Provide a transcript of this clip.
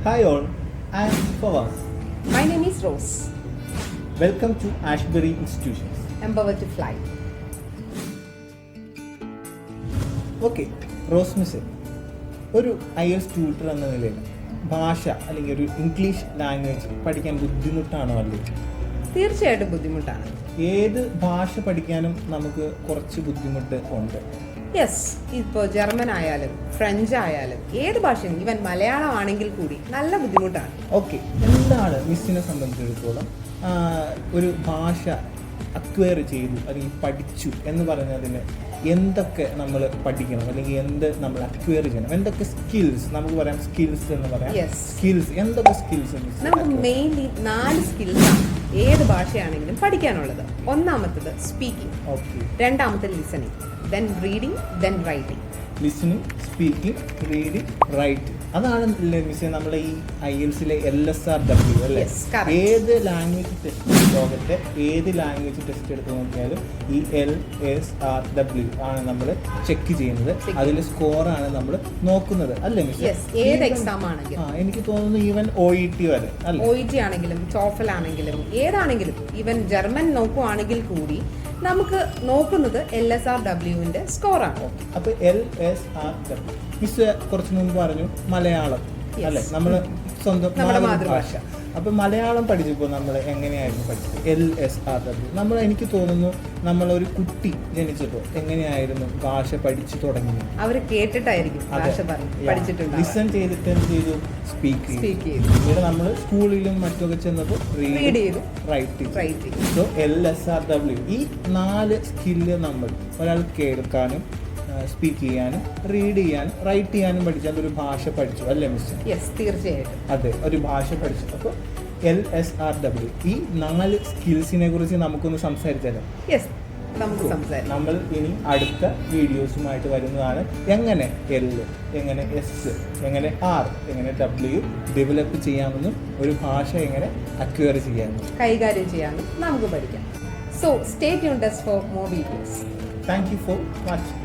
Hi all, I am Fawaz. My name is Rose. Welcome to Ashberry Institutions. Empowered to fly. Okay, Rose Miss, ഒരു IELTS tutor എന്ന നിലയിൽ ഭാഷ അല്ലെങ്കിൽ ഒരു English language പഠിക്കാൻ ബുദ്ധിമുട്ടാണോ അല്ലെങ്കിൽ? തീർച്ചയായിട്ടും ബുദ്ധിമുട്ടാണ്. ഏത് ഭാഷ പഠിക്കാനും നമുക്ക് കുറച്ച് ബുദ്ധിമുട്ട് ഉണ്ട്. യെസ്, ഇപ്പോൾ ജർമ്മൻ ആയാലും ഫ്രഞ്ച് ആയാലും ഏത് ഭാഷയും ഈവൻ മലയാളം ആണെങ്കിൽ കൂടി നല്ല ബുദ്ധിമുട്ടാണ്. ഓക്കെ, എന്താണ് മിസ്സിനെ സംബന്ധിച്ചിടത്തോളം ഒരു ഭാഷ അക്വയർ ചെയ്തു അല്ലെങ്കിൽ പഠിച്ചു എന്ന് പറഞ്ഞതിന് എന്തൊക്കെ നമ്മൾ പഠിക്കണം അല്ലെങ്കിൽ എന്ത് നമ്മൾ അക്വയർ ചെയ്യണം, എന്തൊക്കെ സ്കിൽസ് നമുക്ക് പറയാം, സ്കിൽസ് എന്ന് പറയാം. സ്കിൽസ് എന്തൊക്കെ സ്കിൽസ്? നമുക്ക് മെയിൻലി 4 സ്കിൽസാണ് ഏത് ഭാഷയാണെങ്കിലും പഠിക്കാനുള്ളത്. ഒന്നാമത്തത് സ്പീക്കിംഗ്, രണ്ടാമത്തത് listening, then reading, then writing. Listening, speaking, reading, writing, അതാണ് മിസ് നമ്മുടെ ഈ IELTSലെ LSRW അല്ലേ? ഏത് ലാംഗ്വേജ് ടെസ്റ്റ് ലോകത്തെ ഏത് ലാംഗ്വേജ് ടെസ്റ്റ് എടുത്ത് നോക്കിയാലും ഈ LSRW ആണ് നമ്മൾ ചെക്ക് ചെയ്യുന്നത്. അതിൽ സ്കോറാണ് നമ്മൾ നോക്കുന്നത് അല്ലേ മിസ്? ഏത് എക്സാം ആണെങ്കിലും എനിക്ക് തോന്നുന്നു ഈവൻ OET വരെ അല്ലേ? OET ആണെങ്കിലും TOEFL ആണെങ്കിലും ഏതാണെങ്കിലും ഈവൻ ജർമ്മൻ നോക്കുവാണെങ്കിൽ കൂടി നമുക്ക് നോക്കുന്നത് LSRWന്റെ സ്കോറാണ്. അപ്പോൾ LSRW മിസ് കുറച്ച് മുമ്പ് പറഞ്ഞു മലയാളം അല്ലേ, നമ്മൾ സ്വന്തം മാതൃഭാഷ. അപ്പോൾ മലയാളം പഠിച്ചപ്പോൾ നമ്മൾ എങ്ങനെയായിരുന്നു പഠിച്ചത്? LSRW നമ്മൾ എനിക്ക് തോന്നുന്നു നമ്മളൊരു കുട്ടി ജനിച്ചപ്പോൾ എങ്ങനെയായിരുന്നു ഭാഷ പഠിച്ചു തുടങ്ങിയത്? അവർ കേട്ടിട്ടായിരിക്കും ഭാഷ പഠിച്ചിട്ടുണ്ട്, ലിസൺ ചെയ്തിട്ട് എന്ത് ചെയ്തു? സ്പീക്ക് ചെയ്തു. ഇവിടെ നമ്മൾ സ്കൂളിലും മറ്റൊക്കെ ചെന്നപ്പോൾ റീഡ് ചെയ്തു, റൈറ്റ്. സോ LSRW ഈ 4 സ്കില്ല് നമ്മൾ ഒരാൾ കേൾക്കാനും സ്പീക്ക് ചെയ്യാനും റീഡ് ചെയ്യാനും റൈറ്റ് ചെയ്യാനും പഠിച്ചാൽ ഒരു ഭാഷ പഠിച്ചു അല്ലേ മിസ്? യെസ്, തീർച്ചയായിട്ടും. അതെ, ഒരു ഭാഷ പഠിച്ചു. അപ്പോൾ LSRW ഈ 4 സ്കിൽസിനെ കുറിച്ച് നമുക്കൊന്ന് സംസാരിച്ചാലോ? യെസ്, നമുക്ക് സംസാരിക്കാം. നമ്മൾ ഇനി അടുത്ത വീഡിയോസുമായിട്ട് വരുന്നതാണ്. എങ്ങനെ L, എങ്ങനെ S, എങ്ങനെ R, എങ്ങനെ W ഡെവലപ്പ് ചെയ്യാമെന്നും ഒരു ഭാഷ എങ്ങനെ അക്വയർ ചെയ്യാമെന്നും കൈകാര്യം ചെയ്യാമെന്നും നമുക്ക് പഠിക്കാം. So stay tuned for more videos. Thank you for watching.